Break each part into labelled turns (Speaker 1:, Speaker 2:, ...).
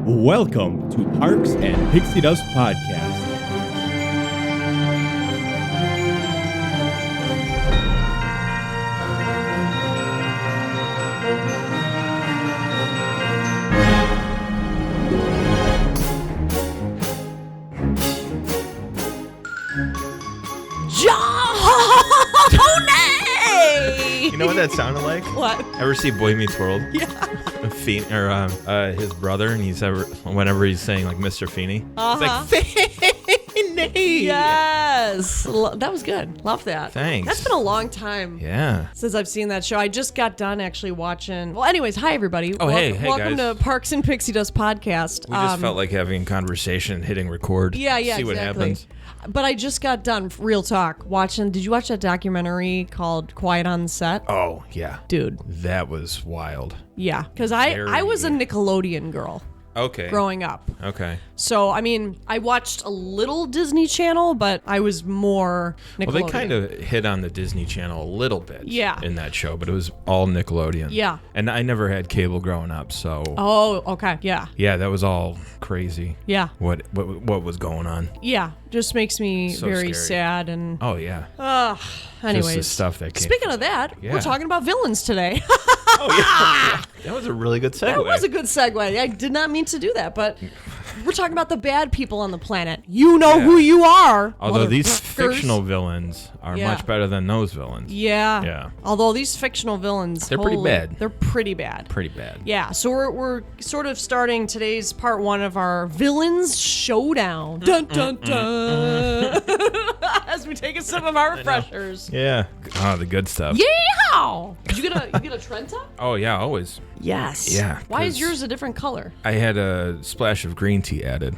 Speaker 1: Welcome to Parks and Pixie Dust Podcast.
Speaker 2: You know what that sounded like?
Speaker 3: What?
Speaker 2: Ever see Boy Meets World?
Speaker 3: Yeah.
Speaker 2: His brother, and whenever he's saying like Mr. Feeney, it's like Feeney.
Speaker 3: Yes. That was good. Love that.
Speaker 2: Thanks.
Speaker 3: That's been a long time.
Speaker 2: Yeah.
Speaker 3: Since I've seen that show. I just got done actually watching. Well, anyways, hi everybody.
Speaker 2: Oh, hey
Speaker 3: welcome
Speaker 2: guys.
Speaker 3: to Parks and Pixie Dust Podcast.
Speaker 2: We just felt like having a conversation, hitting record.
Speaker 3: Yeah,
Speaker 2: see what
Speaker 3: exactly.
Speaker 2: happens.
Speaker 3: But I just got done, real talk, watching. Did you watch that documentary called Quiet on Set?
Speaker 2: Oh yeah,
Speaker 3: Dude.
Speaker 2: that was wild.
Speaker 3: Yeah, because I was a Nickelodeon girl.
Speaker 2: Okay.
Speaker 3: Growing up.
Speaker 2: Okay.
Speaker 3: So, I mean, I watched a little Disney Channel, but I was more Nickelodeon.
Speaker 2: Well, they kind of hit on the Disney Channel a little bit in that show, but it was all Nickelodeon.
Speaker 3: Yeah.
Speaker 2: And I never had cable growing up, so...
Speaker 3: Oh, okay. Yeah.
Speaker 2: Yeah, that was all crazy.
Speaker 3: Yeah.
Speaker 2: What was going on.
Speaker 3: Yeah. Just makes me
Speaker 2: So
Speaker 3: very
Speaker 2: scary.
Speaker 3: sad and...
Speaker 2: Oh, yeah.
Speaker 3: Anyways.
Speaker 2: Just the stuff that came...
Speaker 3: Speaking of that,
Speaker 2: Yeah.
Speaker 3: we're talking about villains today.
Speaker 2: Oh, yeah. That was a really good segue.
Speaker 3: That was a good segue. I did not mean to do that, but we're talking about the bad people on the planet. You know who you are.
Speaker 2: Although these
Speaker 3: motherfuckers.
Speaker 2: fictional villains are
Speaker 3: Yeah.
Speaker 2: much better than those villains.
Speaker 3: Yeah.
Speaker 2: Yeah.
Speaker 3: Although these fictional villains...
Speaker 2: They're pretty bad.
Speaker 3: They're pretty bad.
Speaker 2: Pretty bad.
Speaker 3: Yeah, so we're sort of starting today's part one of our Villains Showdown. Dun, dun, dun. As we take a sip of our refreshers.
Speaker 2: Yeah. Oh, the good stuff.
Speaker 3: Yeah! Did you get a Trenta?
Speaker 2: Oh, yeah, always.
Speaker 3: Yes.
Speaker 2: Yeah,
Speaker 3: Why is
Speaker 2: 'cause-
Speaker 3: yours a different color?
Speaker 2: I had a splash of green tea added.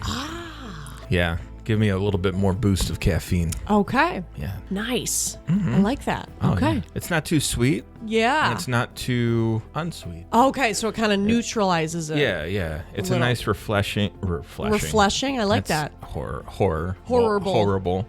Speaker 2: Yeah. Give me a little bit more boost of caffeine.
Speaker 3: Okay.
Speaker 2: Yeah.
Speaker 3: Nice. I like that.
Speaker 2: Oh,
Speaker 3: Okay.
Speaker 2: yeah. It's not too sweet.
Speaker 3: Yeah.
Speaker 2: And it's not too unsweet.
Speaker 3: Okay, so it kind of neutralizes it.
Speaker 2: Yeah, yeah. It's a
Speaker 3: little.
Speaker 2: nice refreshing.
Speaker 3: Refreshing? I like
Speaker 2: That's
Speaker 3: that.
Speaker 2: Horrible.
Speaker 3: Horrible.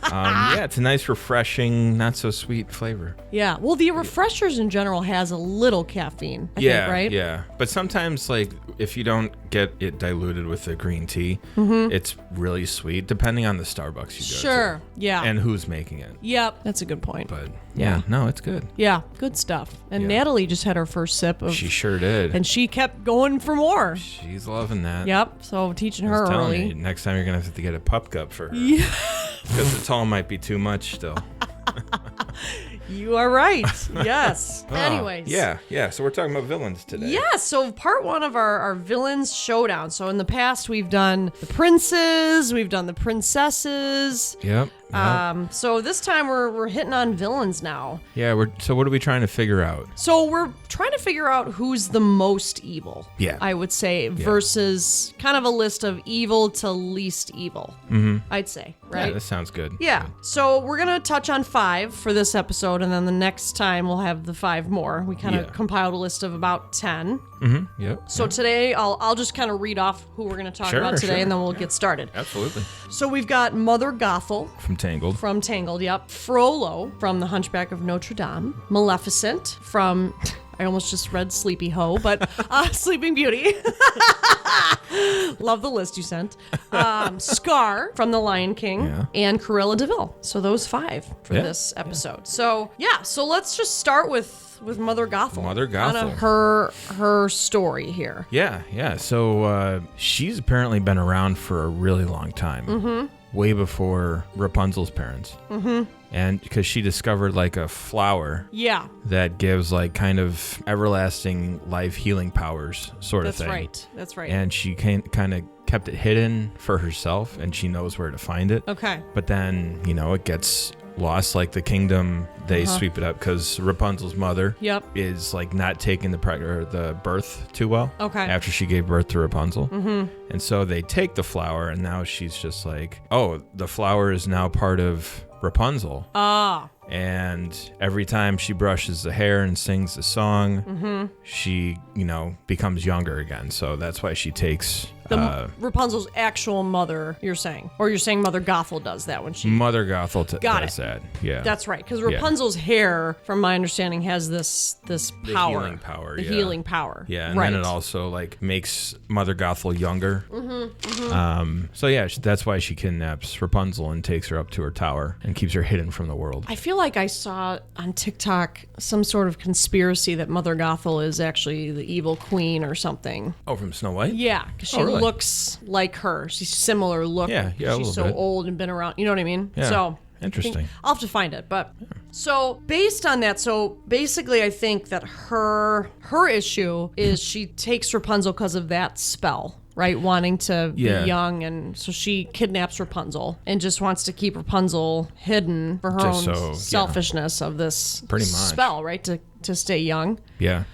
Speaker 2: Yeah, it's a nice, refreshing, not so sweet flavor.
Speaker 3: Yeah. Well, the refreshers in general has a little caffeine, I
Speaker 2: Yeah,
Speaker 3: think, right?
Speaker 2: yeah. But sometimes, like, if you don't get it diluted with the green tea, it's really sweet, depending on the Starbucks you go to.
Speaker 3: Sure. Yeah.
Speaker 2: And who's making it.
Speaker 3: Yep. That's a good point.
Speaker 2: But, yeah, no, it's good.
Speaker 3: Yeah, good stuff. And
Speaker 2: Yeah.
Speaker 3: Natalie just had her first sip of...
Speaker 2: She sure did.
Speaker 3: And she kept going for more.
Speaker 2: She's loving that.
Speaker 3: Yep, so teaching
Speaker 2: I was
Speaker 3: her
Speaker 2: telling
Speaker 3: early.
Speaker 2: you, next time you're going to have to get a pup cup for her. Yeah. Because the tall might be too much still.
Speaker 3: You are right. Yes.
Speaker 2: Oh,
Speaker 3: Anyways.
Speaker 2: Yeah. So we're talking about villains today.
Speaker 3: Yeah, so part one of our Villains Showdown. So in the past, we've done the princes, we've done the princesses.
Speaker 2: Yep.
Speaker 3: So this time we're hitting on villains now.
Speaker 2: Yeah, so what are we trying to figure out?
Speaker 3: So we're trying to figure out who's the most evil.
Speaker 2: Yeah.
Speaker 3: I would say, versus kind of a list of evil to least evil. Mm-hmm. I'd say, right?
Speaker 2: Yeah, that sounds good.
Speaker 3: Yeah. So we're going to touch on 5 for this episode, and then the next time we'll have the 5 more. We kind of compiled a list of about 10.
Speaker 2: Mm-hmm. Yep.
Speaker 3: So today I'll just kind of read off who we're going to talk about today, and then we'll get started.
Speaker 2: Absolutely.
Speaker 3: So we've got Mother Gothel
Speaker 2: From Tangled.
Speaker 3: from Tangled, yep. Frollo from The Hunchback of Notre Dame. Maleficent from... I almost just read Sleepy Ho, but Sleeping Beauty. Love the list you sent. Scar from The Lion King.
Speaker 2: Yeah.
Speaker 3: And Cruella de Vil. So those 5 for this episode. So so let's just start with Mother Gothel.
Speaker 2: Mother
Speaker 3: Kind
Speaker 2: Gothel.
Speaker 3: of her story here.
Speaker 2: Yeah. So she's apparently been around for a really long time. Mm-hmm. Way before Rapunzel's parents. Mm-hmm. And because she discovered like a flower
Speaker 3: Yeah.
Speaker 2: that gives like kind of everlasting life healing powers sort of thing.
Speaker 3: That's right.
Speaker 2: And she kind of kept it hidden for herself, and she knows where to find it.
Speaker 3: Okay.
Speaker 2: But then, it gets lost, like the kingdom, they sweep it up because Rapunzel's mother is like not taking the birth too well.
Speaker 3: Okay.
Speaker 2: After she gave birth to Rapunzel. Mm-hmm. And so they take the flower, and now she's just like, oh, the flower is now part of Rapunzel. And every time she brushes the hair and sings the song, she, becomes younger again. So that's why she takes
Speaker 3: Rapunzel's actual mother, you're saying. Or you're saying Mother Gothel does that when she...
Speaker 2: Mother Gothel does that. Yeah.
Speaker 3: That's right. Because Rapunzel's hair, from my understanding, has this power.
Speaker 2: The healing power,
Speaker 3: The healing power.
Speaker 2: Yeah, and then it also, like, makes Mother Gothel younger. So, yeah, that's why she kidnaps Rapunzel and takes her up to her tower and keeps her hidden from the world.
Speaker 3: I feel like I saw on TikTok some sort of conspiracy that Mother Gothel is actually the evil queen or something.
Speaker 2: Oh, from Snow White?
Speaker 3: Yeah, because she
Speaker 2: really?
Speaker 3: looks like her. She's similar look.
Speaker 2: Yeah,
Speaker 3: she's so
Speaker 2: bit.
Speaker 3: old and been around. You know what I mean?
Speaker 2: Yeah.
Speaker 3: So
Speaker 2: interesting.
Speaker 3: I'll have to find it. But so based on that, so basically I think that her issue is she takes Rapunzel because of that spell. Right, wanting to be young, and so she kidnaps Rapunzel and just wants to keep Rapunzel hidden for her own selfishness of this spell, right? To stay young.
Speaker 2: Yeah.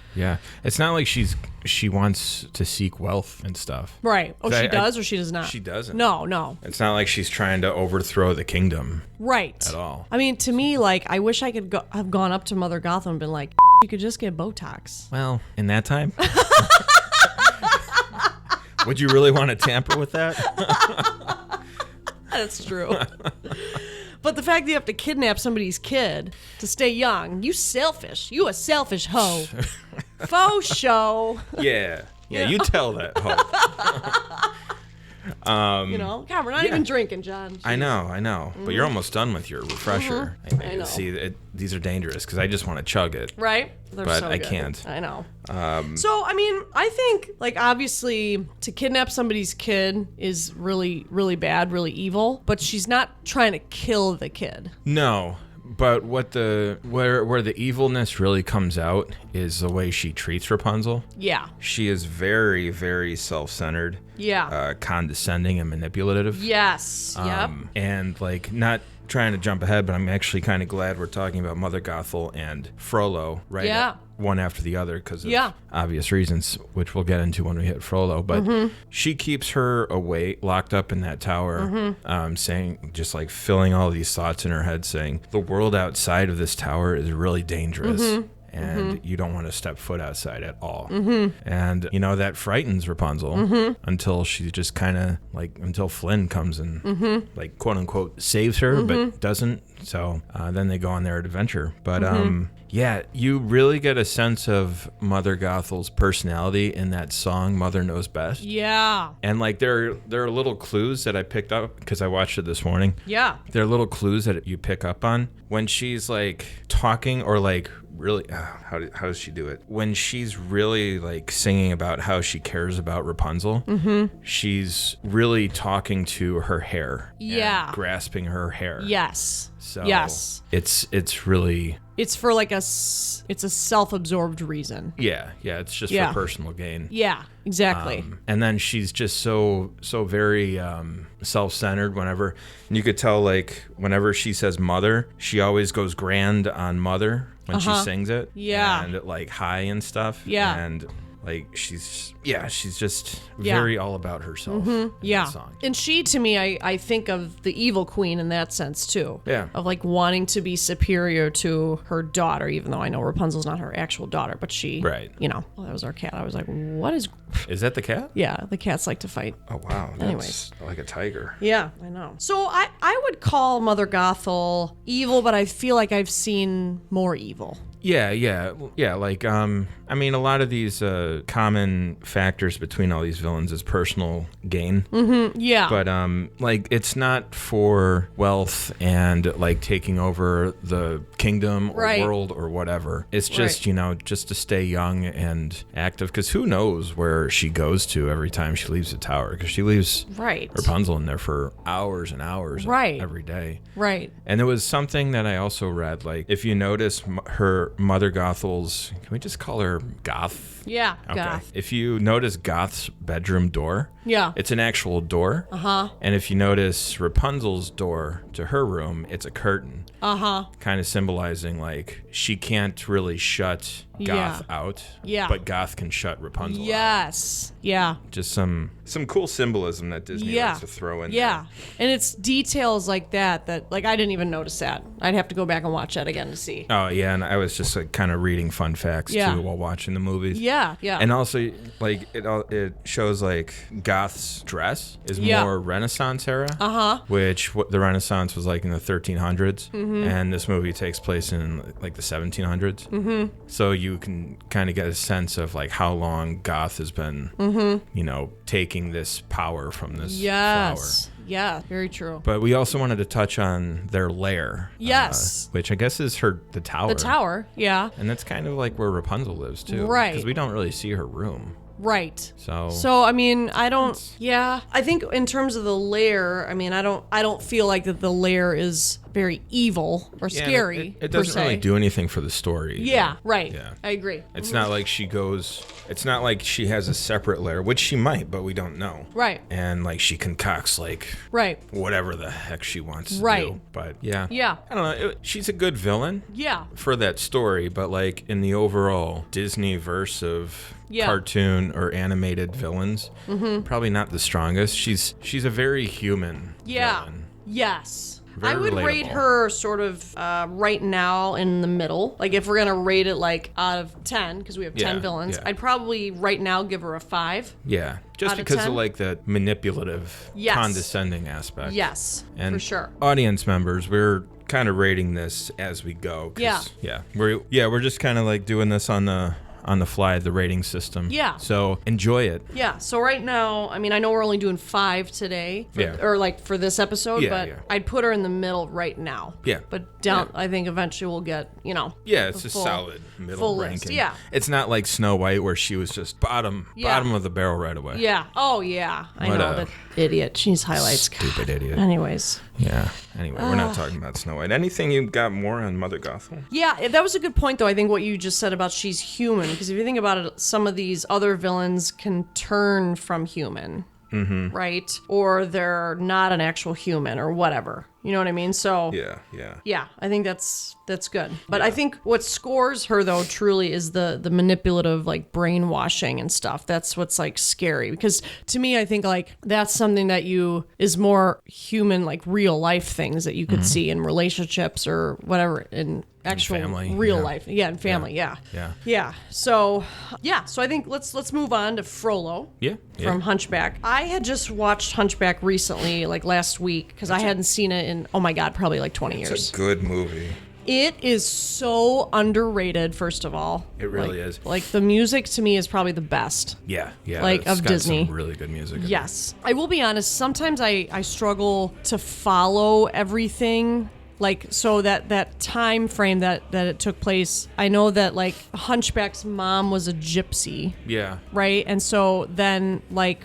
Speaker 2: It's not like she wants to seek wealth and stuff.
Speaker 3: Right. Oh, she does or she does not?
Speaker 2: She doesn't.
Speaker 3: No.
Speaker 2: It's not like she's trying to overthrow the kingdom.
Speaker 3: Right.
Speaker 2: At all.
Speaker 3: I mean, to me, like, I wish I could have gone up to Mother Gothel and been like, you could just get Botox.
Speaker 2: Well, in that time. Would you really want to tamper with that?
Speaker 3: That's true. But the fact that you have to kidnap somebody's kid to stay young, you selfish. You a selfish hoe. Faux show.
Speaker 2: Yeah, you tell that hoe.
Speaker 3: God, we're not even drinking, John. Jeez.
Speaker 2: I know. But you're almost done with your refresher.
Speaker 3: I know.
Speaker 2: See, these are dangerous because I just want to chug it.
Speaker 3: Right? But
Speaker 2: I can't.
Speaker 3: I know. So, I mean, I think, like, obviously, to kidnap somebody's kid is really, really bad, really evil. But she's not trying to kill the kid.
Speaker 2: No. But where the evilness really comes out is the way she treats Rapunzel.
Speaker 3: Yeah.
Speaker 2: She is very, very self-centered.
Speaker 3: Yeah.
Speaker 2: Condescending and manipulative.
Speaker 3: Yes. Yep.
Speaker 2: And, like, not trying to jump ahead, but I'm actually kind of glad we're talking about Mother Gothel and Frollo one after the other because of obvious reasons, which we'll get into when we hit Frollo. But she keeps her away, locked up in that tower, saying, just like filling all these thoughts in her head, saying, the world outside of this tower is really dangerous. And you don't want to step foot outside at all. And, that frightens Rapunzel until she just kind of, like, until Flynn comes and, like, quote unquote, saves her, but doesn't. So then they go on their adventure. But, you really get a sense of Mother Gothel's personality in that song, Mother Knows Best. Yeah. And, like, there are little clues that I picked up because I watched it this morning. Yeah. There are little clues that you pick up on when she's, like, talking or, like, really how does she do it when she's really like singing about how she cares about Rapunzel. She's really talking to her hair, and grasping her hair. So it's really, it's for like it's a self-absorbed reason. It's just for personal gain. Exactly. And then she's just so very self-centered whenever, and you could tell, like, whenever she says mother, she always goes grand on mother when she sings it. And like high and stuff. And like she's just very all about herself. In the song. And she, to me, I think of the evil queen in that sense too. Of like wanting to be superior to her daughter, even though I know Rapunzel's not her actual daughter, but she, that was our cat. I was like, what is that the cat? Yeah, the cats like to fight. Oh wow. Anyways, like a tiger. Yeah, I know. So I would call Mother Gothel evil, but I feel like I've seen more evil. Yeah. Like, I mean, a lot of these common factors between all these villains is personal gain. But, like, it's not for wealth and, like, taking over the kingdom or world or whatever. It's just, just to stay young and active. Because who knows where she goes to every time she leaves the tower. Because she leaves Rapunzel in there for hours and hours every day. And there was something that I also read, like, if you notice her Mother Gothel's, can we just call her Goth? Yeah, okay. Goth. If you notice Goth's bedroom door, it's an actual door. And if you notice Rapunzel's door to her room, it's a curtain. Kind of symbolizing, like, she can't really shut Goth out.
Speaker 3: Yeah.
Speaker 2: But Goth can shut Rapunzel out.
Speaker 3: Yes. Yeah.
Speaker 2: Just some cool symbolism that Disney likes to throw in there.
Speaker 3: And it's details like that like I didn't even notice that. I'd have to go back and watch that again to see.
Speaker 2: Oh yeah, and I was just like kind of reading fun facts too while watching the movies.
Speaker 3: Yeah.
Speaker 2: And also like it shows like Goth's dress is more Renaissance era. Which the Renaissance was like in the 1300s, and this movie takes place in like the 1700s. So you can kind of get a sense of like how long Goth has been, taking this power from this flower.
Speaker 3: Yeah, very true.
Speaker 2: But we also wanted to touch on their lair.
Speaker 3: Yes.
Speaker 2: Which I guess is the tower.
Speaker 3: The tower, yeah.
Speaker 2: And that's kind of like where Rapunzel lives too.
Speaker 3: Right.
Speaker 2: Because we don't really see her room.
Speaker 3: Right.
Speaker 2: So
Speaker 3: I mean, I think in terms of the lair, I mean, I don't feel like that the lair is very evil or scary.
Speaker 2: It doesn't really do anything for the story.
Speaker 3: Yeah, right.
Speaker 2: Yeah.
Speaker 3: I agree.
Speaker 2: It's not like it's not like she has a separate lair, which she might, but we don't know.
Speaker 3: Right.
Speaker 2: And like she concocts like whatever the heck she wants to do. But yeah. I don't know. She's a good villain.
Speaker 3: Yeah.
Speaker 2: For that story, but like in the overall Disney verse of cartoon or animated villains, probably not the strongest. She's a very human villain.
Speaker 3: Yes.
Speaker 2: Very
Speaker 3: I would
Speaker 2: relatable.
Speaker 3: rate her sort of right now in the middle. Like if we're going to rate it like out of 10, because we have 10 villains, I'd probably right now give her a 5.
Speaker 2: Yeah. Just because of like the manipulative, condescending aspect.
Speaker 3: Yes,
Speaker 2: and
Speaker 3: for sure.
Speaker 2: Audience members, we're kind of rating this as we go. We're just kind of like doing this on the fly, the rating system.
Speaker 3: Yeah.
Speaker 2: So enjoy it.
Speaker 3: Yeah. So right now, I mean, I know we're only doing 5 today, or like for this episode, but I'd put her in the middle right now.
Speaker 2: Yeah.
Speaker 3: But down, I think eventually we'll get,
Speaker 2: Yeah, it's a solid middle ranking.
Speaker 3: List. Yeah.
Speaker 2: It's not like Snow White where she was just bottom of the barrel right away.
Speaker 3: Yeah. Oh yeah. I know that idiot. She's highlights.
Speaker 2: Stupid idiot.
Speaker 3: Anyways.
Speaker 2: Yeah. Anyway, we're not talking about Snow White. Anything you got more on Mother Gothel?
Speaker 3: Yeah, that was a good point, though. I think what you just said about she's human, because if you think about it, some of these other villains can turn from human, right? Or they're not an actual human or whatever. You know what I mean? So yeah, I think that's good. But I think what scores her though truly is the manipulative like brainwashing and stuff. That's what's like scary, because to me I think like that's something that is more human, like real life things that you could see in relationships or whatever in actual
Speaker 2: family,
Speaker 3: real life. Yeah, in family. Yeah. So I think let's move on to Frollo. From Hunchback. I had just watched Hunchback recently, like last week, because I hadn't seen it in, oh my God, probably like 20 years.
Speaker 2: It's a good movie.
Speaker 3: It is so underrated, first of all.
Speaker 2: It really is.
Speaker 3: Like the music to me is probably the best.
Speaker 2: Yeah.
Speaker 3: Like
Speaker 2: it's
Speaker 3: of
Speaker 2: got
Speaker 3: Disney.
Speaker 2: Some really good music.
Speaker 3: Yes. I will be honest, sometimes I struggle to follow everything. Like, so that time frame that it took place, I know that, like, Hunchback's mom was a gypsy.
Speaker 2: Yeah.
Speaker 3: Right? And so then, like,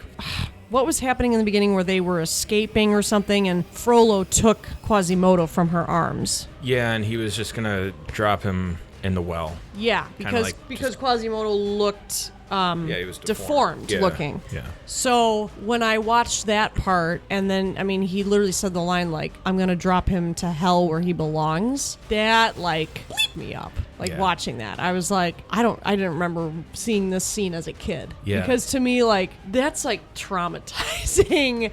Speaker 3: what was happening in the beginning where they were escaping or something, and Frollo took Quasimodo from her arms?
Speaker 2: Yeah, and he was just going to drop him in the well.
Speaker 3: Yeah, because Quasimodo looked...
Speaker 2: he was
Speaker 3: deformed looking.
Speaker 2: Yeah.
Speaker 3: So when I watched that part, and then, I mean, he literally said the line, like, I'm going to drop him to hell where he belongs. That, like, bleeped me up. Like, watching that. I was like, I didn't remember seeing this scene as a kid.
Speaker 2: Yeah.
Speaker 3: Because to me, like, that's, like, traumatizing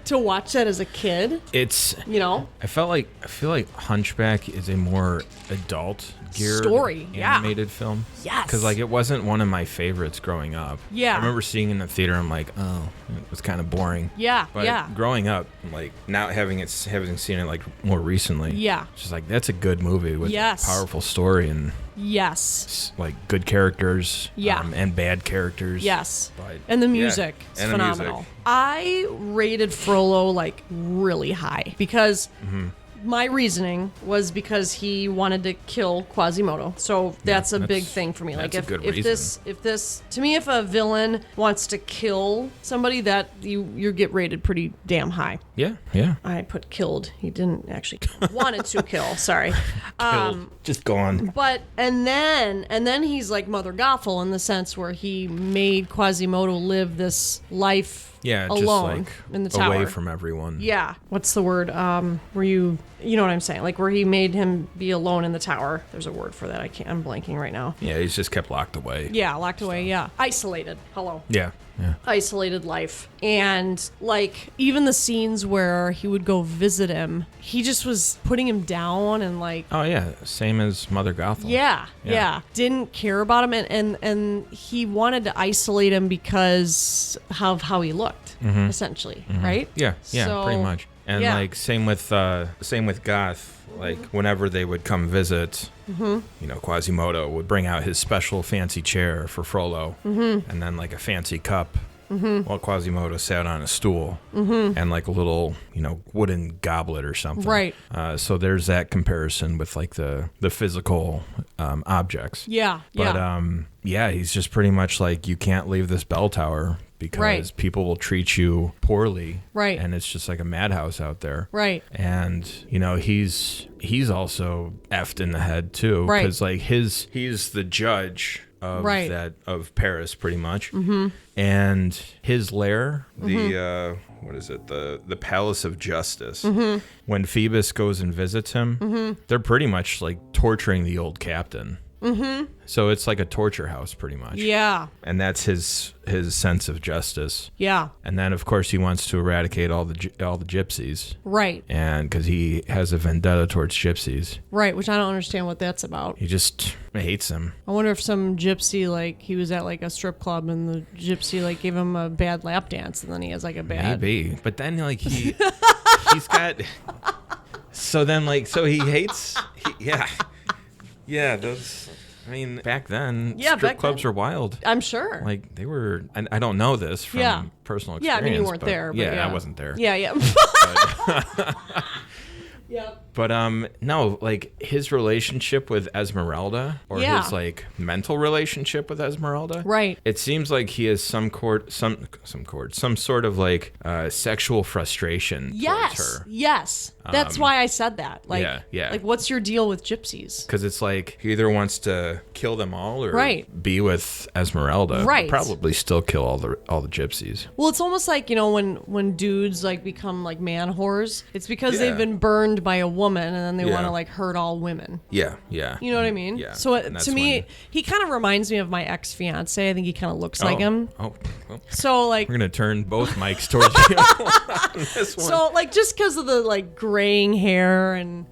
Speaker 3: to watch that as a kid.
Speaker 2: It's, I feel like Hunchback is a more adult geared
Speaker 3: story,
Speaker 2: animated film.
Speaker 3: Yes.
Speaker 2: Because like it wasn't one of my favorites growing up.
Speaker 3: Yeah.
Speaker 2: I remember seeing it in the theater. I'm like, oh, it was kind of boring.
Speaker 3: Yeah.
Speaker 2: But growing up, like now having seen it like more recently.
Speaker 3: Yeah.
Speaker 2: It's just like that's a good movie with a powerful story and.
Speaker 3: Yes.
Speaker 2: Like good characters.
Speaker 3: Yeah.
Speaker 2: And bad characters.
Speaker 3: Yes.
Speaker 2: But,
Speaker 3: and the music is
Speaker 2: and
Speaker 3: phenomenal.
Speaker 2: The music.
Speaker 3: I rated Frollo like really high because my reasoning was because he wanted to kill Quasimodo. So that's a big thing for me. Like if this to me, if a villain wants to kill somebody, that you get rated pretty damn high.
Speaker 2: Yeah.
Speaker 3: I put killed. He didn't actually wanted to kill. Sorry.
Speaker 2: Just gone.
Speaker 3: But and then he's like Mother Gothel in the sense where he made Quasimodo live this life alone
Speaker 2: just like
Speaker 3: in the tower,
Speaker 2: away from everyone.
Speaker 3: Yeah. What's the word? Where you you know what I'm saying? Like where he made him be alone in the tower. There's a word for that. I'm blanking right now.
Speaker 2: Yeah, he's just kept locked away.
Speaker 3: Yeah, locked away. Yeah, isolated. Hello.
Speaker 2: Yeah. Yeah.
Speaker 3: Isolated life. And like even the scenes where he would go visit him, he just was putting him down and like,
Speaker 2: oh yeah, same as Mother Gothel.
Speaker 3: Yeah. Didn't care about him, and he wanted to isolate him because of how he looked, essentially, right?
Speaker 2: Yeah,
Speaker 3: So,
Speaker 2: pretty much. And like same with Goth. Like whenever they would come visit, Quasimodo would bring out his special fancy chair for Frollo, and then like a fancy cup, while Quasimodo sat on a stool, and like a little wooden goblet or something.
Speaker 3: Right.
Speaker 2: So there's that comparison with like the physical objects.
Speaker 3: Yeah.
Speaker 2: But he's just pretty much like, you can't leave this bell tower because people will treat you poorly.
Speaker 3: Right.
Speaker 2: And it's just like a madhouse out there.
Speaker 3: Right.
Speaker 2: And, he's also effed in the head too.
Speaker 3: Right.
Speaker 2: Because like he's the judge of Paris pretty much. And his lair, the the Palace of Justice, when Phoebus goes and visits him, they're pretty much like torturing the old captain. So it's like a torture house pretty much.
Speaker 3: Yeah.
Speaker 2: And that's his sense of justice.
Speaker 3: Yeah.
Speaker 2: And then of course he wants to eradicate all the gypsies.
Speaker 3: Right.
Speaker 2: And because he has a vendetta towards gypsies.
Speaker 3: Right, which I don't understand what that's about.
Speaker 2: He just hates them.
Speaker 3: I wonder if some gypsy, like, he was at, like, a strip club and the gypsy, like, gave him a bad lap dance and then he has, like, a bad...
Speaker 2: Maybe. But then, like, he's got... So then, like, so he hates... Yeah, those... I mean, back then, strip clubs were wild.
Speaker 3: I'm sure.
Speaker 2: Like, they were... I don't know this from personal experience.
Speaker 3: Yeah, I mean, you weren't there. But
Speaker 2: I wasn't there.
Speaker 3: Yeah.
Speaker 2: But no, like his relationship with Esmeralda, or his like mental relationship with Esmeralda,
Speaker 3: right?
Speaker 2: It seems like he has some sort of like sexual frustration towards her.
Speaker 3: Yes, that's why I said that. Like,
Speaker 2: yeah.
Speaker 3: Like, what's your deal with gypsies?
Speaker 2: Because it's like he either wants to kill them all or be with Esmeralda.
Speaker 3: Right.
Speaker 2: Probably still kill all the gypsies.
Speaker 3: Well, it's almost like when dudes like become like man whores, it's because they've been burned by a woman and then they want to like hurt all women.
Speaker 2: Yeah.
Speaker 3: You know what I mean?
Speaker 2: Yeah.
Speaker 3: So to me, he kind of reminds me of my ex-fiance. I think he kind of looks like him.
Speaker 2: Oh. Well,
Speaker 3: so like
Speaker 2: we're gonna turn both mics towards you on this one.
Speaker 3: So like just because of the like graying hair and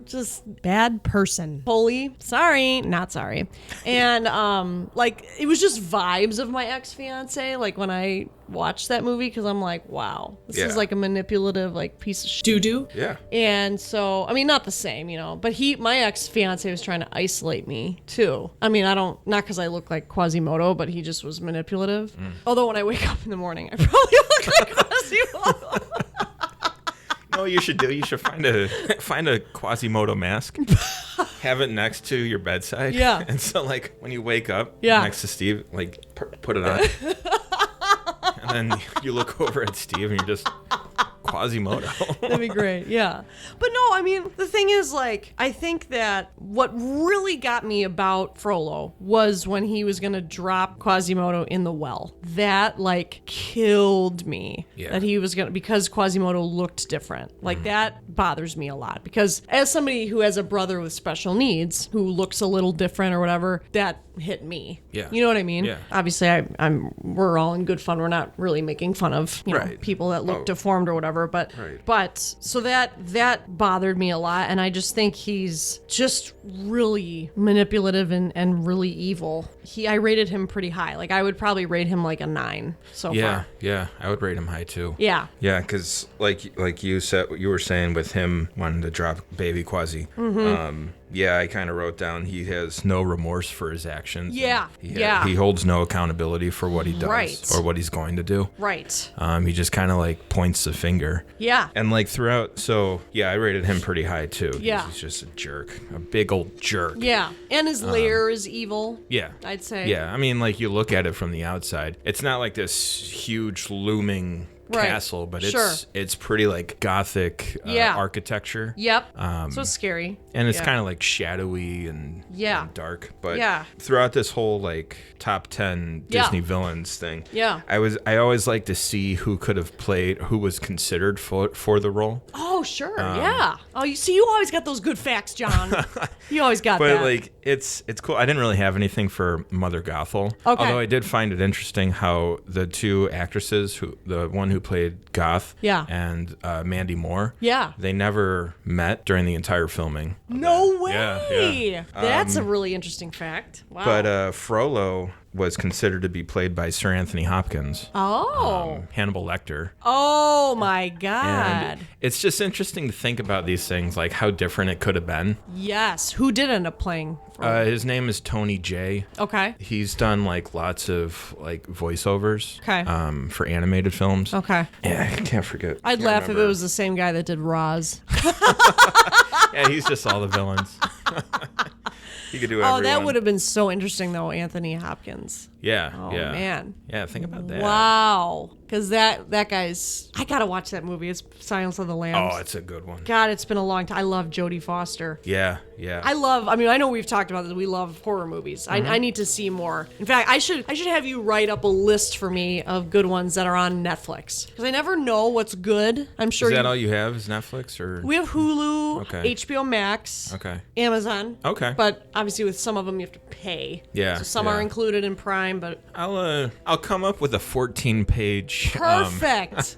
Speaker 3: just bad person. Holy, sorry, not sorry. And like it was just vibes of my ex-fiance. Like when I watched that movie, because I'm like, wow, this is like a manipulative like piece of doo-doo.
Speaker 2: Yeah.
Speaker 3: And so I mean, not the same, but my ex-fiance was trying to isolate me too. I mean, not because I look like Quasimodo, but he just was manipulative. Although when I wake up in the morning, I probably look like Quasimodo.
Speaker 2: No, you should find a Quasimodo mask, have it next to your bedside. Yeah. And so like when you wake up next to Steve, like put it on. And then you look over at Steve and you're just Quasimodo.
Speaker 3: That'd be great, yeah. But no, I mean, the thing is, like, I think that what really got me about Frollo was when he was going to drop Quasimodo in the well. That, like, killed me. Yeah. That he was going to, because Quasimodo looked different. Like, that bothers me a lot. Because as somebody who has a brother with special needs, who looks a little different or whatever, that hit me.
Speaker 2: Yeah.
Speaker 3: You know what I mean?
Speaker 2: Yeah.
Speaker 3: Obviously, we're all in good fun. We're not really making fun of, you know, people that look deformed or whatever. But so that bothered me a lot, and I just think he's just really manipulative and really evil. I rated him pretty high. Like I would probably rate him like a 9 so far.
Speaker 2: Yeah, I would rate him high too.
Speaker 3: Yeah,
Speaker 2: because like you said, you were saying with him wanting to drop baby Quasi. I kind of wrote down he has no remorse for his actions. He holds no accountability for what he does or what he's going to do.
Speaker 3: Right.
Speaker 2: He just kind of like points the finger.
Speaker 3: Yeah.
Speaker 2: And like throughout, I rated him pretty high too.
Speaker 3: Yeah.
Speaker 2: He's just a jerk, a big old jerk.
Speaker 3: Yeah. And his lair is evil.
Speaker 2: Yeah.
Speaker 3: I'd say.
Speaker 2: Yeah. I mean, like you look at it from the outside, it's not like this huge looming castle, but it's pretty like gothic architecture.
Speaker 3: Yep. So scary.
Speaker 2: And it's kind of like shadowy and dark. But
Speaker 3: Yeah.
Speaker 2: throughout this whole like top 10 Disney villains thing, I always like to see who was considered for the role.
Speaker 3: Oh, sure. Yeah. Oh, you always got those good facts, John. You always got that.
Speaker 2: But like it's cool. I didn't really have anything for Mother Gothel.
Speaker 3: Okay.
Speaker 2: Although I did find it interesting how the two actresses, the one who played Goth and Mandy Moore, they never met during the entire filming.
Speaker 3: No way.
Speaker 2: Yeah.
Speaker 3: That's a really interesting fact. Wow.
Speaker 2: But Frollo was considered to be played by Sir Anthony Hopkins.
Speaker 3: Oh.
Speaker 2: Hannibal Lecter.
Speaker 3: Oh, my God.
Speaker 2: And it's just interesting to think about these things, like how different it could have been.
Speaker 3: Yes. Who did end up playing?
Speaker 2: His name is Tony Jay.
Speaker 3: Okay.
Speaker 2: He's done like lots of like voiceovers.
Speaker 3: Okay.
Speaker 2: For animated films.
Speaker 3: Okay.
Speaker 2: Yeah, I can't forget.
Speaker 3: I'd laugh if it was the same guy that did Roz.
Speaker 2: Yeah, he's just all the villains. He could do everyone.
Speaker 3: Oh, that would have been so interesting, though, Anthony Hopkins.
Speaker 2: Yeah.
Speaker 3: Oh, man.
Speaker 2: Yeah, think about that.
Speaker 3: Wow. Because that guy's... I got to watch that movie. It's Silence of the Lambs.
Speaker 2: Oh, it's a good one.
Speaker 3: God, it's been a long time. I love Jodie Foster.
Speaker 2: Yeah.
Speaker 3: I know we've talked about this. We love horror movies. I need to see more. In fact, I should have you write up a list for me of good ones that are on Netflix. Because I never know what's good. I'm sure.
Speaker 2: Is that all you have is Netflix? Or
Speaker 3: we have Hulu,
Speaker 2: okay.
Speaker 3: HBO Max,
Speaker 2: okay,
Speaker 3: Amazon.
Speaker 2: Okay.
Speaker 3: But obviously with some of them you have to pay.
Speaker 2: Yeah.
Speaker 3: So some are included in Prime, but
Speaker 2: I'll come up with a 14-page.
Speaker 3: Perfect.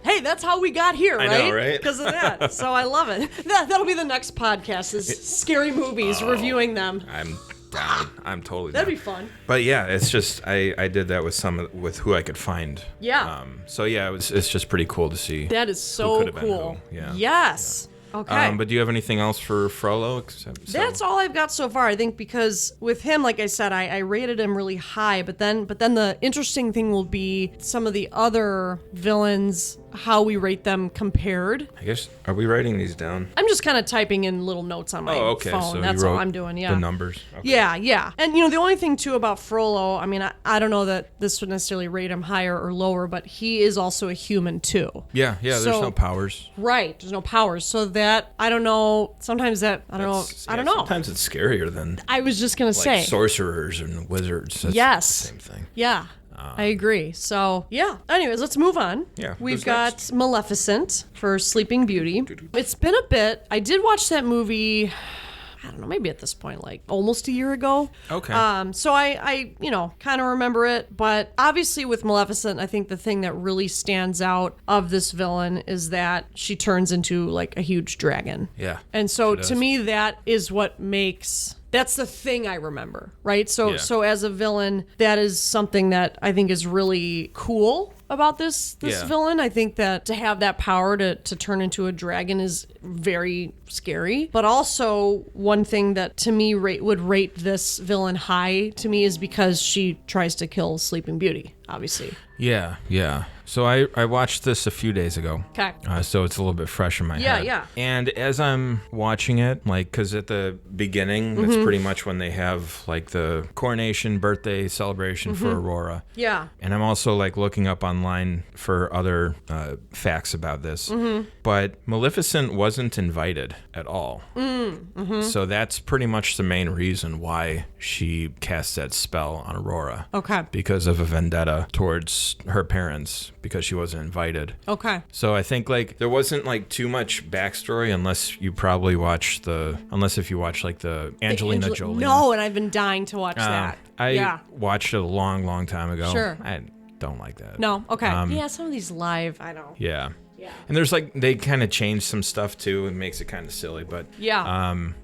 Speaker 3: Hey, that's how we got here, right?
Speaker 2: I know, right?
Speaker 3: Because of that. So I love it. That'll be the next podcast is scary movies, reviewing them.
Speaker 2: I'm down. I'm totally
Speaker 3: That'd
Speaker 2: down.
Speaker 3: be fun.
Speaker 2: But yeah, it's just I did that with who I could find.
Speaker 3: Yeah.
Speaker 2: So yeah, it's just pretty cool to see.
Speaker 3: That is so cool.
Speaker 2: Yeah.
Speaker 3: Yes.
Speaker 2: Yeah.
Speaker 3: Okay.
Speaker 2: But do you have anything else for Frollo?
Speaker 3: That's all I've got so far. I think because with him, like I said, I rated him really high. But then the interesting thing will be some of the other villains, how we rate them compared.
Speaker 2: I guess, are we writing these down?
Speaker 3: I'm just kind of typing in little notes on my phone.
Speaker 2: So
Speaker 3: that's all I'm doing. Yeah.
Speaker 2: The numbers. Okay.
Speaker 3: Yeah. And the only thing too about Frollo, I mean, I don't know that this would necessarily rate him higher or lower, but he is also a human too.
Speaker 2: Yeah. There's no powers.
Speaker 3: Right. There's no powers. So that I don't know. Sometimes that I don't know.
Speaker 2: Sometimes it's scarier than.
Speaker 3: I was just gonna say
Speaker 2: sorcerers and wizards. That's the same thing.
Speaker 3: Yeah. I agree. So, yeah. Anyways, let's move on.
Speaker 2: Yeah.
Speaker 3: We've got Maleficent for Sleeping Beauty. It's been a bit. I did watch that movie, I don't know, maybe at this point, like almost a year ago.
Speaker 2: Okay.
Speaker 3: So I kind of remember it. But obviously with Maleficent, I think the thing that really stands out of this villain is that she turns into like a huge dragon.
Speaker 2: Yeah.
Speaker 3: And so to me, that is what makes... That's the thing I remember, right? So as a villain, that is something that I think is really cool about this villain. I think that to have that power to turn into a dragon is very scary. But also one thing that to me would rate this villain high to me is because she tries to kill Sleeping Beauty, obviously.
Speaker 2: Yeah. So I watched this a few days ago.
Speaker 3: Okay.
Speaker 2: So it's a little bit fresh in my head.
Speaker 3: Yeah.
Speaker 2: And as I'm watching it, like, because at the beginning, that's pretty much when they have like the coronation birthday celebration for Aurora.
Speaker 3: Yeah.
Speaker 2: And I'm also like looking up online for other facts about this. But Maleficent wasn't invited at all. So that's pretty much the main reason why she cast that spell on Aurora.
Speaker 3: Okay.
Speaker 2: Because of a vendetta towards her parents, because she wasn't invited.
Speaker 3: Okay.
Speaker 2: So I think like there wasn't like too much backstory unless if you watch like the Angelina Jolie.
Speaker 3: No, and I've been dying to watch that.
Speaker 2: I watched it a long time ago.
Speaker 3: Sure.
Speaker 2: I don't like that.
Speaker 3: No. Okay. Yeah, some of these live, I know.
Speaker 2: Yeah. And there's like they kind of changed some stuff too. It makes it kind of silly, but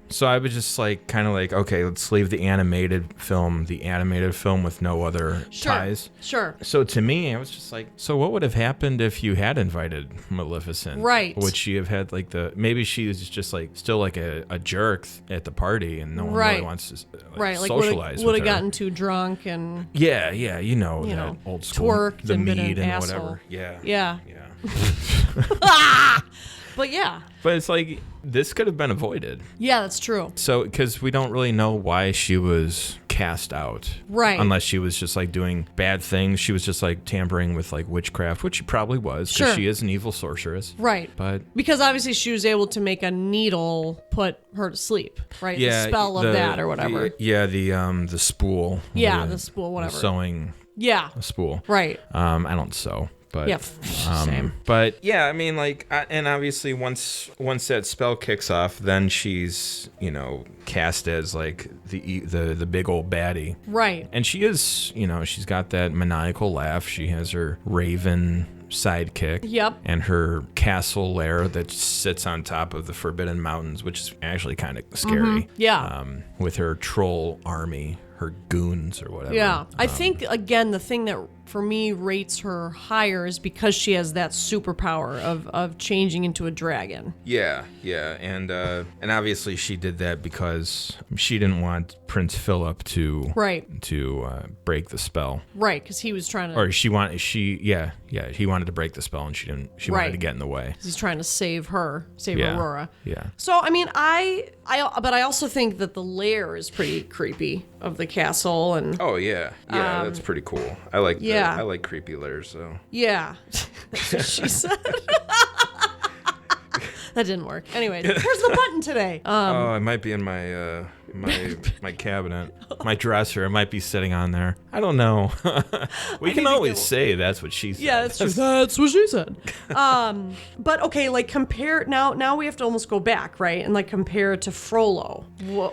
Speaker 2: so I was just like kind of like, okay, let's leave the animated film with no other ties.
Speaker 3: Sure.
Speaker 2: So to me, I was just like, so what would have happened if you had invited Maleficent?
Speaker 3: Right.
Speaker 2: Would she have had like maybe she was just like still like a jerk at the party and no one really wants to socialize.
Speaker 3: Would have gotten too drunk and
Speaker 2: that old school
Speaker 3: twerked
Speaker 2: the
Speaker 3: and been
Speaker 2: mead
Speaker 3: an
Speaker 2: and
Speaker 3: asshole.
Speaker 2: whatever.
Speaker 3: Yeah. But yeah.
Speaker 2: But it's like this could have been avoided.
Speaker 3: Yeah, that's true.
Speaker 2: So because we don't really know why she was cast out.
Speaker 3: Right.
Speaker 2: Unless she was just like doing bad things. She was just like tampering with like witchcraft, which she probably was because she is an evil sorceress.
Speaker 3: Right.
Speaker 2: But
Speaker 3: because obviously she was able to make a needle put her to sleep, right? The spell of that or whatever.
Speaker 2: The spool.
Speaker 3: Yeah, the spool, whatever.
Speaker 2: The sewing.
Speaker 3: Yeah.
Speaker 2: A spool.
Speaker 3: Right.
Speaker 2: I don't sew. But,
Speaker 3: yeah, same.
Speaker 2: But yeah, I mean, like, and obviously once that spell kicks off, then she's cast as like the big old baddie,
Speaker 3: right?
Speaker 2: And she is, she's got that maniacal laugh. She has her raven sidekick.
Speaker 3: Yep.
Speaker 2: And her castle lair that sits on top of the Forbidden Mountains, which is actually kind of scary.
Speaker 3: Mm-hmm. Yeah.
Speaker 2: With her troll army, her goons or whatever.
Speaker 3: Yeah. I think again the thing that for me rates her higher is because she has that superpower of changing into a dragon.
Speaker 2: Yeah, and obviously she did that because she didn't want Prince Philip to break the spell.
Speaker 3: Right, because he was trying to.
Speaker 2: Or he wanted to break the spell and she didn't. She wanted to get in the way.
Speaker 3: He's trying to save Aurora.
Speaker 2: Yeah.
Speaker 3: So I mean, but I also think that the lair is pretty creepy of the castle and.
Speaker 2: Oh yeah, that's pretty cool. I like. Yeah. I like creepy lairs, so.
Speaker 3: Yeah. That's what she said. That didn't work. Anyways, where's the button today?
Speaker 2: It might be in my my cabinet, my dresser. It might be sitting on there. I don't know. We can always say that's what she said.
Speaker 3: Yeah, that's true. That's what she said. But okay, like compare now we have to almost go back, right? And like compare it to Frollo.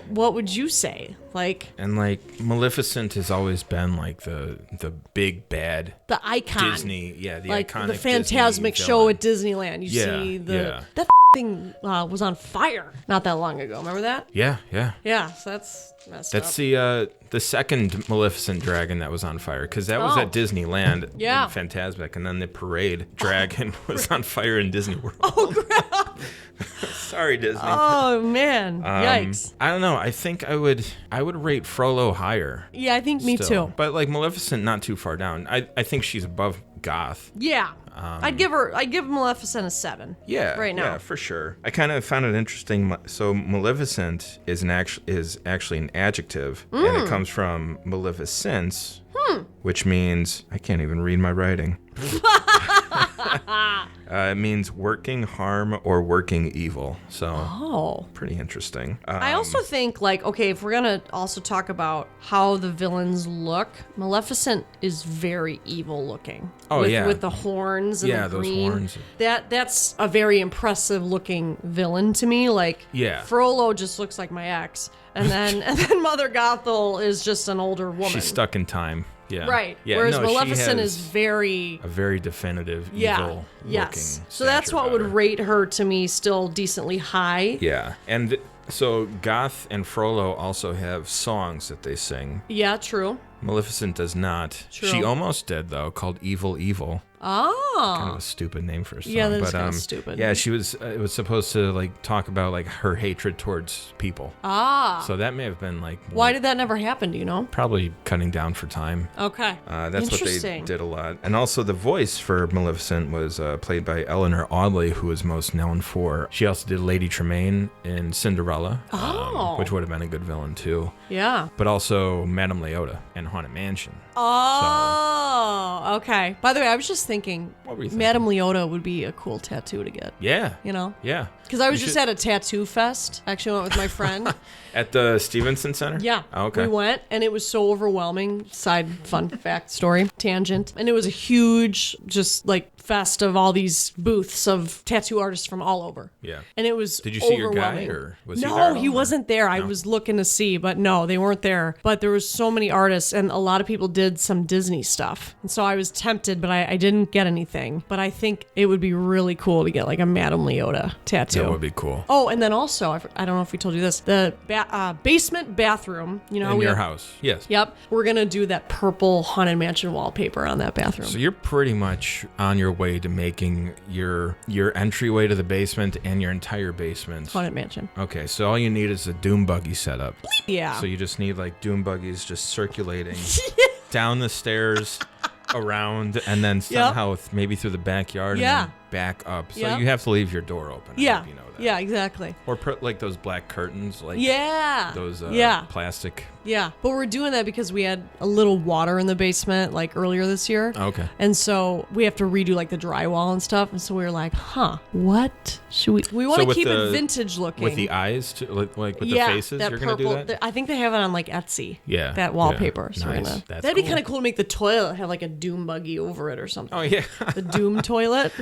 Speaker 3: What would you say?
Speaker 2: And Maleficent has always been like the big bad,
Speaker 3: the icon,
Speaker 2: Disney, the
Speaker 3: iconic, the
Speaker 2: Disney
Speaker 3: Phantasmic show
Speaker 2: villain.
Speaker 3: at Disneyland. You see that thing was on fire not that long ago. Remember that?
Speaker 2: Yeah.
Speaker 3: So that's messed
Speaker 2: That's
Speaker 3: up.
Speaker 2: the second Maleficent dragon that was on fire, because that was at Disneyland
Speaker 3: Yeah.
Speaker 2: in Phantasmic, and then the parade dragon was on fire in Disney World.
Speaker 3: Oh crap!
Speaker 2: Sorry, Disney.
Speaker 3: Oh man, yikes!
Speaker 2: I don't know. I think I would rate Frollo higher.
Speaker 3: Yeah, I think me too.
Speaker 2: But like Maleficent, not too far down. I think she's above Goth.
Speaker 3: Yeah. I'd give Maleficent a 7.
Speaker 2: Yeah,
Speaker 3: right now.
Speaker 2: Yeah, for sure. I kind of found it interesting. So Maleficent is actually an adjective, and it comes from maleficence, which means I can't even read my writing. It means working harm or working evil. So, pretty interesting.
Speaker 3: I also think, if we're going to also talk about how the villains look, Maleficent is very evil looking.
Speaker 2: Oh,
Speaker 3: with the horns and the green.
Speaker 2: Those horns.
Speaker 3: That's a very impressive looking villain to me. Frollo just looks like my ex. And then Mother Gothel is just an older woman.
Speaker 2: She's stuck in time. Yeah.
Speaker 3: Right.
Speaker 2: Yeah,
Speaker 3: whereas Maleficent is
Speaker 2: a very definitive, evil looking.
Speaker 3: So that's what would rate her to me still decently high.
Speaker 2: Yeah. And so Goth and Frollo also have songs that they sing.
Speaker 3: Yeah, true.
Speaker 2: Maleficent does not.
Speaker 3: True.
Speaker 2: She almost did, though, called Evil Evil.
Speaker 3: Oh.
Speaker 2: Kind of a stupid name for a song.
Speaker 3: Yeah, that's kind of stupid.
Speaker 2: Yeah, she was. It was supposed to talk about her hatred towards people.
Speaker 3: Ah.
Speaker 2: So that may have been
Speaker 3: Why did that never happen? Do you know?
Speaker 2: Probably cutting down for time.
Speaker 3: Okay.
Speaker 2: That's what they did a lot. And also the voice for Maleficent was played by Eleanor Audley, who was most known for. She also did Lady Tremaine in Cinderella, which would have been a good villain too.
Speaker 3: Yeah.
Speaker 2: But also Madame Leota in Haunted Mansion.
Speaker 3: Oh, okay. By the way, I was just thinking,
Speaker 2: what were you thinking?
Speaker 3: Madame Leota would be a cool tattoo to get.
Speaker 2: Yeah.
Speaker 3: Yeah. Because I was just at a tattoo fest. Actually, went with my friend.
Speaker 2: At the Stevenson Center?
Speaker 3: Yeah.
Speaker 2: Oh, okay.
Speaker 3: We went, and it was so overwhelming. Side fun fact story, tangent. And it was a huge, just fest of all these booths of tattoo artists from all over.
Speaker 2: Yeah.
Speaker 3: And it was
Speaker 2: Did you see your guy,
Speaker 3: overwhelming.
Speaker 2: or was he there?
Speaker 3: No, he wasn't there. I was looking to see, but no, they weren't there. But there was so many artists, and a lot of people did some Disney stuff. And so I was tempted, but I didn't get anything. But I think it would be really cool to get a Madame Leota tattoo.
Speaker 2: That would be cool.
Speaker 3: Oh, and then also, I don't know if we told you this, the basement bathroom, you know,
Speaker 2: in your house. Yes.
Speaker 3: Yep. We're going to do that purple Haunted Mansion wallpaper on that bathroom.
Speaker 2: So you're pretty much on your way to making your entryway to the basement and your entire basement
Speaker 3: Haunted Mansion.
Speaker 2: Okay, so all you need is a doom buggy setup.
Speaker 3: Yeah.
Speaker 2: So you just need doom buggies just circulating down the stairs, around, and then somehow maybe through the backyard.
Speaker 3: Yeah.
Speaker 2: And back up. So
Speaker 3: Yep.
Speaker 2: you have to leave your door open. I
Speaker 3: Yeah.
Speaker 2: hope you know that.
Speaker 3: Yeah, exactly.
Speaker 2: Or put like those black curtains, like those plastic.
Speaker 3: Yeah, but we're doing that because we had a little water in the basement like earlier this year.
Speaker 2: Okay.
Speaker 3: And so we have to redo like the drywall and stuff. And so we were like, what should we want to keep it vintage looking.
Speaker 2: With the eyes, like with the faces, you're going to do that?
Speaker 3: I think they have it on like Etsy.
Speaker 2: Yeah.
Speaker 3: That wallpaper.
Speaker 2: Yeah.
Speaker 3: So
Speaker 2: Nice.
Speaker 3: that'd be kind of cool to make the toilet have like a doom buggy over it or something.
Speaker 2: Oh, yeah.
Speaker 3: The doom toilet.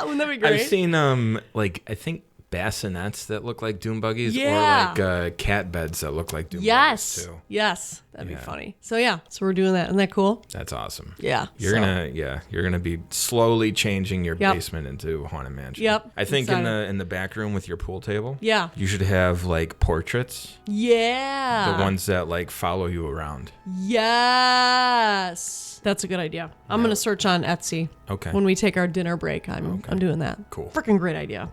Speaker 3: Wouldn't that be great?
Speaker 2: I've seen, I think bassinets that look like doom buggies,
Speaker 3: Yeah.
Speaker 2: or like cat beds that look like doom buggies too.
Speaker 3: Yes. That'd be funny. So so we're doing that. Isn't that cool?
Speaker 2: That's awesome.
Speaker 3: Yeah.
Speaker 2: You're gonna be slowly changing your basement into a haunted mansion.
Speaker 3: Yep.
Speaker 2: I think in the back room with your pool table.
Speaker 3: Yeah.
Speaker 2: You should have like portraits.
Speaker 3: Yeah.
Speaker 2: The ones that like follow you around.
Speaker 3: Yes. That's a good idea. I'm going to search on Etsy.
Speaker 2: Okay.
Speaker 3: When we take our dinner break, I'm doing that.
Speaker 2: Cool.
Speaker 3: Freaking great idea.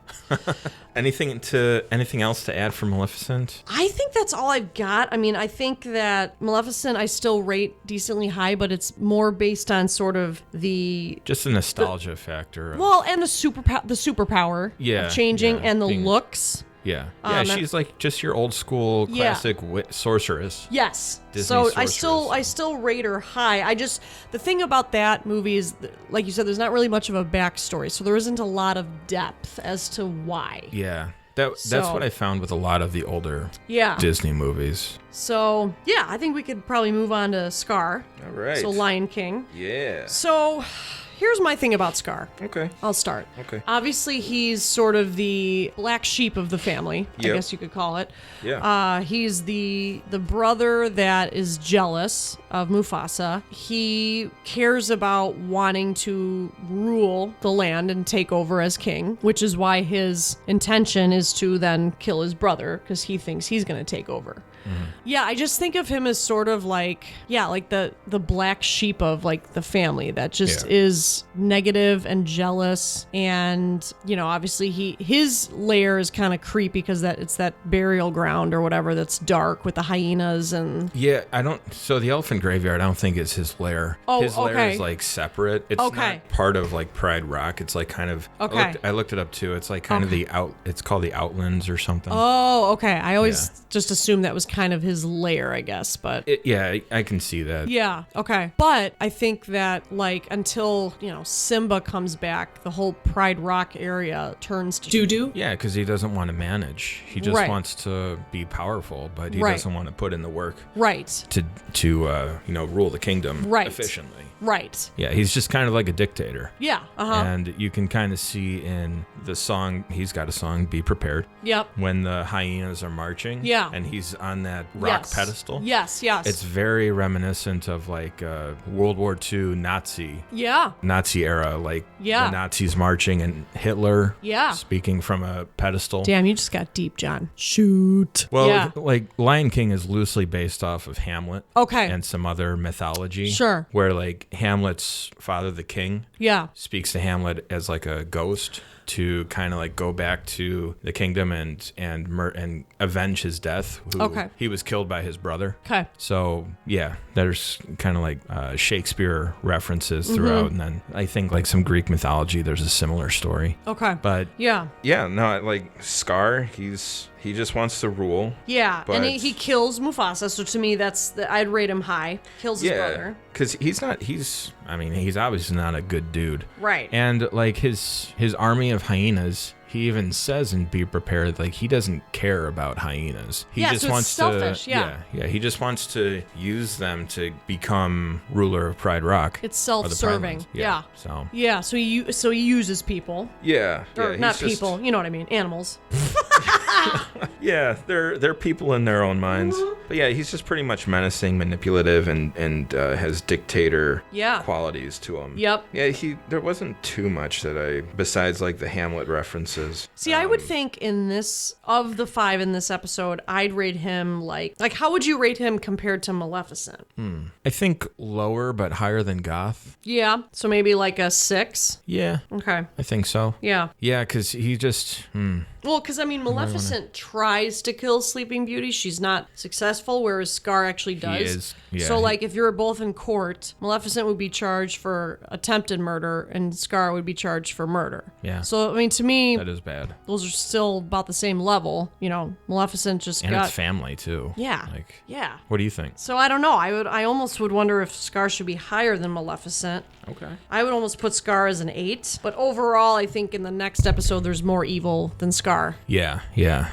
Speaker 2: Anything else to add for Maleficent?
Speaker 3: I think that's all I've got. I mean, I think that Maleficent I still rate decently high, but it's more based on sort of
Speaker 2: just the nostalgia factor.
Speaker 3: And the superpower of changing and the looks.
Speaker 2: Yeah. Yeah, she's like just your old school classic sorceress.
Speaker 3: Yes.
Speaker 2: Disney
Speaker 3: so
Speaker 2: sorceress.
Speaker 3: I still rate her high. The thing about that movie is, like you said, there's not really much of a backstory, so there isn't a lot of depth as to why.
Speaker 2: Yeah. That's what I found with a lot of the older Disney movies.
Speaker 3: So, I think we could probably move on to Scar.
Speaker 2: All right.
Speaker 3: So, Lion King.
Speaker 2: Yeah.
Speaker 3: So, here's my thing about Scar.
Speaker 2: Okay.
Speaker 3: I'll start.
Speaker 2: Okay.
Speaker 3: Obviously, he's sort of the black sheep of the family, I guess you could call it.
Speaker 2: Yeah.
Speaker 3: He's the brother that is jealous of Mufasa. He cares about wanting to rule the land and take over as king, which is why his intention is to then kill his brother, because he thinks he's going to take over. Mm-hmm. Yeah, I just think of him as sort of like the black sheep of like the family that just is negative and jealous, and obviously his lair is kind of creepy because it's that burial ground or whatever that's dark with the hyenas and
Speaker 2: so the elephant graveyard I don't think is his lair. His lair is like separate. It's not part of like Pride Rock. It's like kind of I looked it up too. It's like kind of it's called the Outlands or something.
Speaker 3: Oh, okay. I always just assumed that was kind of his lair, I guess, but
Speaker 2: I can see that.
Speaker 3: Yeah, okay. But I think that like until, Simba comes back, the whole Pride Rock area turns to doo-doo.
Speaker 2: Yeah, because he doesn't want to manage. He just wants to be powerful, but he doesn't want to put in the work.
Speaker 3: Right.
Speaker 2: To rule the kingdom efficiently.
Speaker 3: Right.
Speaker 2: Yeah, he's just kind of like a dictator.
Speaker 3: Yeah.
Speaker 2: And you can kind of see in the song, he's got a song, Be Prepared.
Speaker 3: Yep.
Speaker 2: When the hyenas are marching.
Speaker 3: Yeah.
Speaker 2: And he's on that rock pedestal.
Speaker 3: Yes.
Speaker 2: It's very reminiscent of like World War II Nazi era, like the Nazis marching and Hitler speaking from a pedestal.
Speaker 3: Damn, you just got deep, John. Shoot.
Speaker 2: Well, like Lion King is loosely based off of Hamlet.
Speaker 3: Okay.
Speaker 2: And some other mythology.
Speaker 3: Sure.
Speaker 2: Where like Hamlet's father, the king, speaks to Hamlet as like a ghost to kind of like go back to the kingdom and avenge his death. He was killed by his brother.
Speaker 3: Okay.
Speaker 2: So there's kind of like Shakespeare references throughout, and then I think like some Greek mythology. There's a similar story.
Speaker 3: Okay.
Speaker 2: But like Scar, he just wants to rule.
Speaker 3: Yeah, and he kills Mufasa. So to me, I'd rate him high. Kills his brother.
Speaker 2: Because he's obviously not a good dude.
Speaker 3: Right.
Speaker 2: And like his army of hyenas, he even says in Be Prepared, like he doesn't care about hyenas. He just wants
Speaker 3: selfish,
Speaker 2: he just wants to use them to become ruler of Pride Rock.
Speaker 3: It's self-serving.
Speaker 2: So
Speaker 3: he uses people. Or not people, you know what I mean, animals.
Speaker 2: Yeah, they're people in their own minds. But yeah, he's just pretty much menacing, manipulative, and has dictator qualities to him.
Speaker 3: Yep.
Speaker 2: Yeah, there wasn't too much besides like the Hamlet references.
Speaker 3: See, I would think of the 5 in this episode, I'd rate him like how would you rate him compared to Maleficent?
Speaker 2: I think lower but higher than Goth.
Speaker 3: Yeah, so maybe like a 6?
Speaker 2: Yeah.
Speaker 3: Okay.
Speaker 2: I think so.
Speaker 3: Yeah.
Speaker 2: Yeah, because he just,
Speaker 3: Well, because, I mean, Maleficent tries to kill Sleeping Beauty. She's not successful, whereas Scar actually does.
Speaker 2: He is. Yeah,
Speaker 3: so, like, if you're both in court, Maleficent would be charged for attempted murder, and Scar would be charged for murder.
Speaker 2: Yeah.
Speaker 3: So, I mean, to me,
Speaker 2: that is bad.
Speaker 3: those are still about the same level. You know, Maleficent just
Speaker 2: And
Speaker 3: got...
Speaker 2: it's family, too.
Speaker 3: Yeah.
Speaker 2: Like,
Speaker 3: yeah.
Speaker 2: what do you think?
Speaker 3: So, I don't know. I almost would wonder if Scar should be higher than Maleficent.
Speaker 2: Okay.
Speaker 3: I would almost put Scar as an 8. But overall, I think in the next episode, there's more evil than Scar.
Speaker 2: Yeah,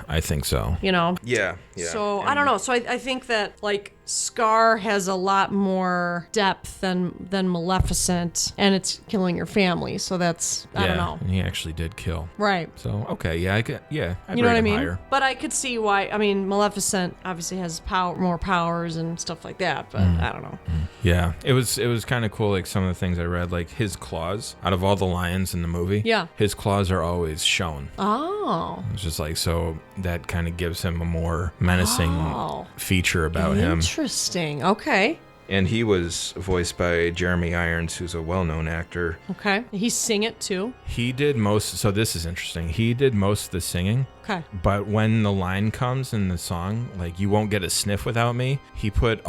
Speaker 2: I think so.
Speaker 3: You know?
Speaker 2: Yeah.
Speaker 3: So, I don't know. So, I think that, like, Scar has a lot more depth than Maleficent, and it's killing your family. So that's, I don't know.
Speaker 2: And he actually did kill.
Speaker 3: Right.
Speaker 2: So, okay, yeah, I'd
Speaker 3: you know
Speaker 2: rate
Speaker 3: what I
Speaker 2: him
Speaker 3: mean?
Speaker 2: higher.
Speaker 3: But I could see why. I mean, Maleficent obviously has more powers and stuff like that, but I don't know.
Speaker 2: Yeah, it was kind of cool, like some of the things I read, like his claws, out of all the lions in the movie, his claws are always shown.
Speaker 3: Oh.
Speaker 2: It's just like, so that kind of gives him a more menacing feature about him.
Speaker 3: Interesting. Okay.
Speaker 2: And he was voiced by Jeremy Irons, who's a well-known actor.
Speaker 3: Okay. He sing it too?
Speaker 2: He did so this is interesting. He did most of the singing.
Speaker 3: Okay.
Speaker 2: But when the line comes in the song, like, you won't get a sniff without me, he put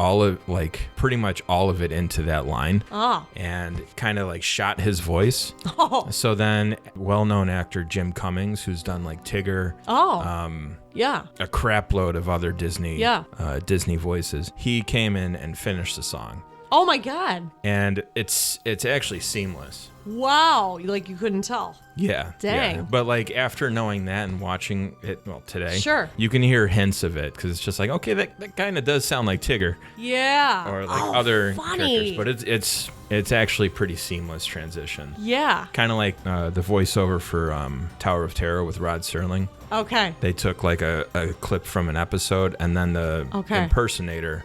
Speaker 2: pretty much all of it into that line.
Speaker 3: Ah.
Speaker 2: And kind of like shot his voice.
Speaker 3: Oh.
Speaker 2: So then well-known actor Jim Cummings, who's done like Tigger.
Speaker 3: Oh. Yeah.
Speaker 2: A crap load of other Disney voices. He came in and finished the song.
Speaker 3: Oh my God.
Speaker 2: And it's actually seamless.
Speaker 3: Wow. Like you couldn't tell.
Speaker 2: Yeah.
Speaker 3: Dang.
Speaker 2: Yeah. But like after knowing that and watching it, today,
Speaker 3: sure,
Speaker 2: you can hear hints of it because it's just like, okay, that kind of does sound like Tigger.
Speaker 3: Yeah.
Speaker 2: Or like other
Speaker 3: funny.
Speaker 2: characters. But it's actually pretty seamless transition.
Speaker 3: Yeah.
Speaker 2: Kind of like the voiceover for Tower of Terror with Rod Serling.
Speaker 3: Okay.
Speaker 2: They took like a clip from an episode and then the impersonator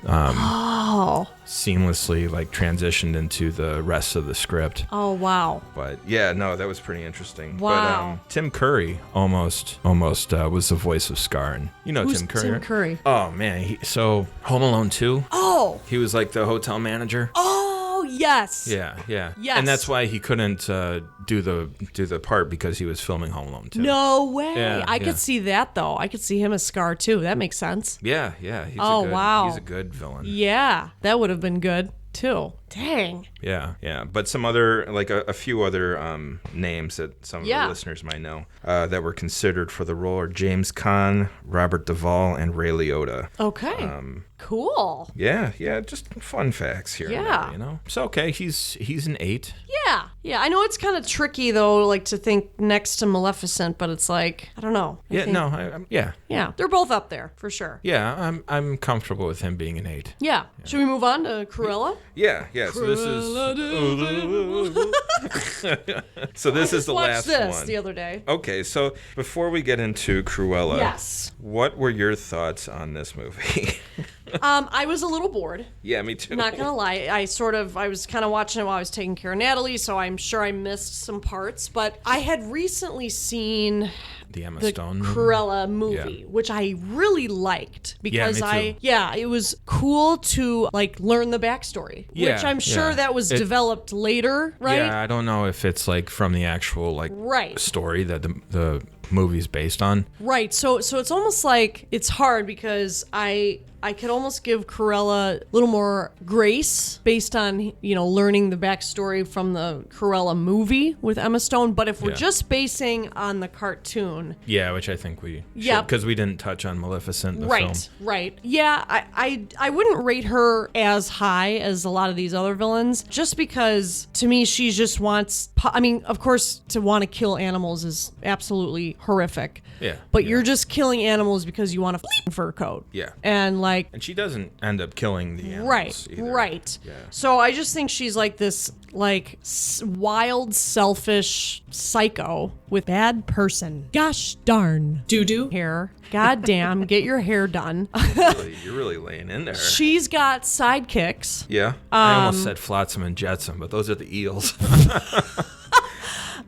Speaker 2: seamlessly like transitioned into the rest of the script.
Speaker 3: Oh, wow.
Speaker 2: But yeah, no, that was pretty interesting.
Speaker 3: Wow.
Speaker 2: But Tim Curry almost was the voice of Scar. And you know
Speaker 3: Who's
Speaker 2: Tim Curry.
Speaker 3: Tim Curry?
Speaker 2: Oh, man. So Home Alone 2.
Speaker 3: Oh.
Speaker 2: He was like the hotel manager.
Speaker 3: Oh, yes.
Speaker 2: Yeah.
Speaker 3: Yes.
Speaker 2: And that's why he couldn't do the part because he was filming Home Alone 2.
Speaker 3: No way.
Speaker 2: Yeah,
Speaker 3: I could see that though. I could see him as Scar too. That makes sense.
Speaker 2: Yeah.
Speaker 3: Wow.
Speaker 2: He's a good villain.
Speaker 3: Yeah, that would have been good too. Dang.
Speaker 2: Yeah. But some other, like a few other names that some of the listeners might know that were considered for the role are James Caan, Robert Duvall, and Ray Liotta.
Speaker 3: Okay. Cool.
Speaker 2: Yeah. Just fun facts here.
Speaker 3: Yeah.
Speaker 2: And there, you know. So okay, he's an 8.
Speaker 3: Yeah. I know it's kind of tricky though, like to think next to Maleficent, but it's like I don't know.
Speaker 2: Yeah,
Speaker 3: they're both up there for sure.
Speaker 2: Yeah, I'm comfortable with him being an 8.
Speaker 3: Yeah. Should we move on to Cruella?
Speaker 2: Yeah. So this is the last one.
Speaker 3: I watched this the other day.
Speaker 2: Okay, so before we get into Cruella,
Speaker 3: yes,
Speaker 2: what were your thoughts on this movie?
Speaker 3: I was a little bored.
Speaker 2: Yeah, me too.
Speaker 3: Not gonna lie, I was kind of watching it while I was taking care of Natalie, so I'm sure I missed some parts. But I had recently seen
Speaker 2: the Emma
Speaker 3: the
Speaker 2: Stone
Speaker 3: Cruella movie, which I really liked because it was cool to like learn the backstory, which I'm sure that was developed later, right?
Speaker 2: Yeah, I don't know if it's like from the actual like story that the movie's based on.
Speaker 3: Right. So it's almost like it's hard because I could almost give Cruella a little more grace based on, learning the backstory from the Cruella movie with Emma Stone. But if we're just basing on the cartoon.
Speaker 2: Yeah, which I think we should, because we didn't touch on Maleficent in the film.
Speaker 3: Right. Yeah, I wouldn't rate her as high as a lot of these other villains just because to me she just wants, of course, to want to kill animals is absolutely horrific.
Speaker 2: Yeah.
Speaker 3: But you're just killing animals because you want a fur coat.
Speaker 2: Yeah.
Speaker 3: And
Speaker 2: and she doesn't end up killing the animals either.
Speaker 3: Right.
Speaker 2: Yeah.
Speaker 3: So I just think she's like this wild, selfish psycho with bad person. Gosh darn. Doo-doo hair. God damn, get your hair done.
Speaker 2: You're really laying in there.
Speaker 3: She's got sidekicks.
Speaker 2: Yeah. I almost said Flotsam and Jetsam, but those are the eels.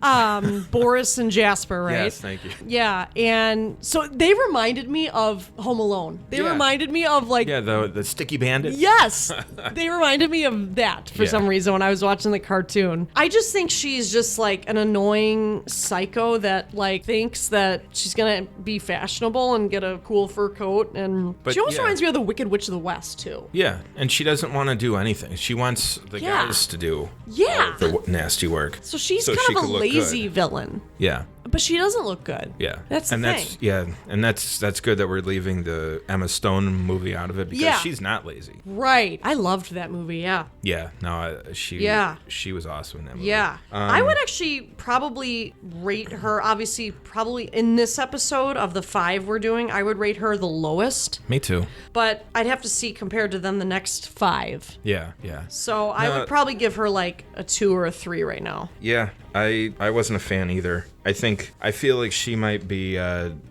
Speaker 3: Boris and Jasper, right?
Speaker 2: Yes, thank you.
Speaker 3: Yeah, and so they reminded me of Home Alone. They reminded me of like...
Speaker 2: Yeah, the sticky bandit.
Speaker 3: Yes! They reminded me of that for some reason when I was watching the cartoon. I just think she's just like an annoying psycho that like thinks that she's gonna be fashionable and get a cool fur coat, and she almost reminds me of the Wicked Witch of the West too.
Speaker 2: Yeah, and she doesn't want to do anything. She wants the guys to do the nasty work.
Speaker 3: So she's kind of a lazy villain.
Speaker 2: Yeah.
Speaker 3: But she doesn't look good.
Speaker 2: Yeah.
Speaker 3: That's the thing.
Speaker 2: That's good that we're leaving the Emma Stone movie out of it because she's not lazy.
Speaker 3: Right. I loved that movie, yeah.
Speaker 2: Yeah. No, she was awesome in that movie.
Speaker 3: Yeah. I would actually probably rate her, obviously, probably in this episode of the 5 we're doing, I would rate her the lowest.
Speaker 2: Me too.
Speaker 3: But I'd have to see compared to then the next 5.
Speaker 2: Yeah.
Speaker 3: So I would probably give her like a 2 or a 3 right now.
Speaker 2: Yeah. I wasn't a fan either. I feel like she might be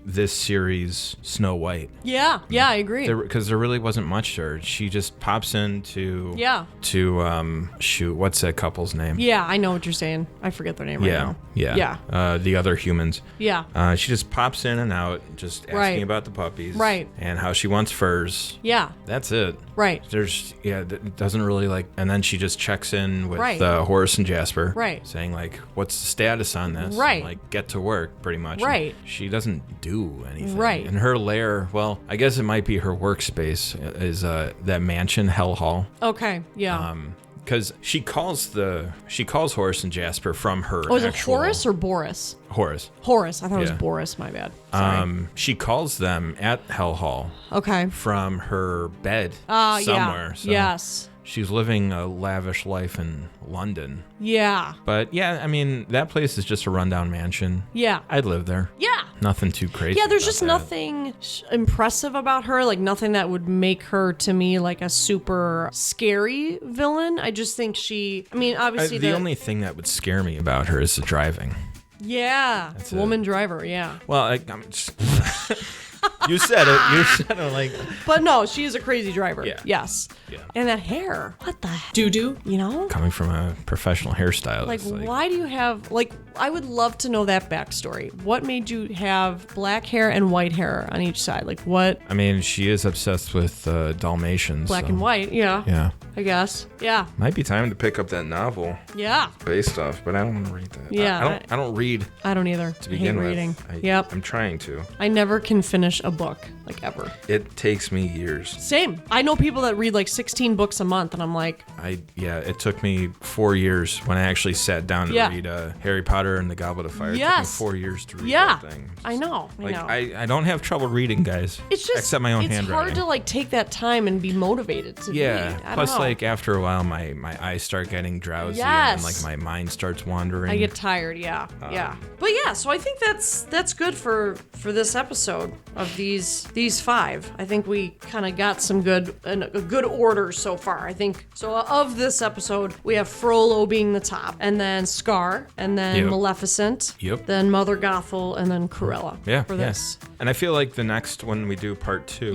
Speaker 2: this series Snow White.
Speaker 3: Yeah, I agree.
Speaker 2: Because there really wasn't much to her. She just pops into shoot, what's that couple's name?
Speaker 3: Yeah, I know what you're saying. I forget their name right now.
Speaker 2: Yeah. The other humans.
Speaker 3: Yeah.
Speaker 2: She just pops in and out, just asking about the puppies.
Speaker 3: Right.
Speaker 2: And how she wants furs.
Speaker 3: Yeah.
Speaker 2: That's it.
Speaker 3: Right.
Speaker 2: It doesn't really like, and then she just checks in with Horace and Jasper.
Speaker 3: Right.
Speaker 2: Saying like, what's the status on this?
Speaker 3: Right.
Speaker 2: And, like, get to work, pretty much.
Speaker 3: Right.
Speaker 2: And she doesn't do anything.
Speaker 3: Right.
Speaker 2: And her lair, well, I guess it might be her workspace, is that mansion, Hell Hall.
Speaker 3: Okay. Yeah.
Speaker 2: Because she calls Horace and Jasper from her.
Speaker 3: Oh, is it Horace or Boris?
Speaker 2: Horace.
Speaker 3: Horace. I thought it was Boris. My bad. Sorry.
Speaker 2: She calls them at Hell Hall.
Speaker 3: Okay.
Speaker 2: From her bed somewhere.
Speaker 3: Yeah.
Speaker 2: So
Speaker 3: Yes.
Speaker 2: She's living a lavish life in London.
Speaker 3: Yeah.
Speaker 2: But yeah, I mean, that place is just a rundown mansion.
Speaker 3: Yeah.
Speaker 2: I'd live there.
Speaker 3: Yeah.
Speaker 2: Nothing too crazy.
Speaker 3: Yeah, there's just nothing impressive about her, like nothing that would make her to me like a super scary villain. I just think obviously
Speaker 2: the only thing that would scare me about her is the driving.
Speaker 3: Yeah.
Speaker 2: That's
Speaker 3: woman driver, yeah.
Speaker 2: Well, I'm just... You said it like...
Speaker 3: But no, she is a crazy driver.
Speaker 2: Yeah.
Speaker 3: Yes.
Speaker 2: Yeah.
Speaker 3: And that hair. What the doo-doo, you know?
Speaker 2: Coming from a professional hairstylist.
Speaker 3: Like, why do you have... Like, I would love to know that backstory. What made you have black hair and white hair on each side? Like, what...
Speaker 2: I mean, she is obsessed with Dalmatians.
Speaker 3: Black and white, yeah.
Speaker 2: Yeah.
Speaker 3: I guess. Yeah.
Speaker 2: Might be time to pick up that novel.
Speaker 3: Yeah.
Speaker 2: Based off, but I don't want to read that.
Speaker 3: Yeah.
Speaker 2: I don't read.
Speaker 3: I don't either.
Speaker 2: To begin with.
Speaker 3: Reading. Yep.
Speaker 2: I'm trying to.
Speaker 3: I never can finish a book, like ever.
Speaker 2: It takes me years.
Speaker 3: Same. I know people that read like 16 books a month, and I'm like...
Speaker 2: It took me 4 years when I actually sat down to read Harry Potter and the Goblet of Fire.
Speaker 3: Yes.
Speaker 2: It took me 4 years to read that thing.
Speaker 3: I know.
Speaker 2: I don't have trouble reading, guys.
Speaker 3: It's just...
Speaker 2: Except my own handwriting.
Speaker 3: It's hard to like take that time and be motivated to read.
Speaker 2: Plus, like, after a while, my eyes start getting drowsy and like my mind starts wandering.
Speaker 3: I get tired, yeah. But yeah, so I think that's good for this episode of these 5. I think we kind of got some a good order so far. I think so. Of this episode, we have Frollo being the top, and then Scar, and then Maleficent, then Mother Gothel, and then Cruella. For this.
Speaker 2: And I feel like the next when we do part 2,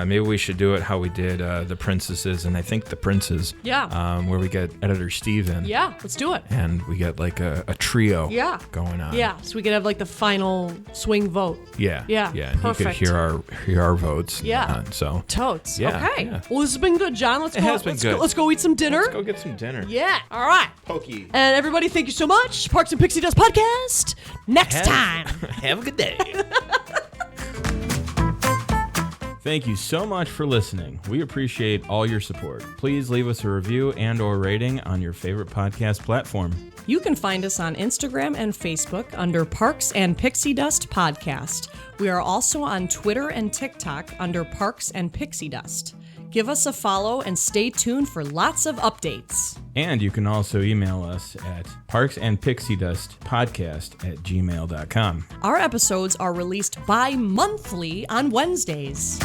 Speaker 3: maybe
Speaker 2: we should do it how we did the princesses and I think the princes. Where we get editor Steve in.
Speaker 3: Yeah, let's do it.
Speaker 2: And we get like a trio going on.
Speaker 3: Yeah, so we could have like the final swing vote.
Speaker 2: Yeah. And
Speaker 3: perfect.
Speaker 2: he could hear our votes. So
Speaker 3: totes.
Speaker 2: Yeah,
Speaker 3: okay.
Speaker 2: Yeah.
Speaker 3: Well, this has been good, John. Let's go eat some dinner.
Speaker 2: Let's go get some dinner.
Speaker 3: Yeah. All right.
Speaker 2: Pokey.
Speaker 3: And everybody, thank you so much. Parks and Pixie Dust Podcast. Next time.
Speaker 2: Have a good day.
Speaker 1: Thank you so much for listening. We appreciate all your support. Please leave us a review and/or rating on your favorite podcast platform.
Speaker 3: You can find us on Instagram and Facebook under Parks and Pixie Dust Podcast. We are also on Twitter and TikTok under Parks and Pixie Dust. Give us a follow and stay tuned for lots of updates.
Speaker 1: And you can also email us at parksandpixiedustpodcast@gmail.com.
Speaker 3: Our episodes are released bi-monthly on Wednesdays.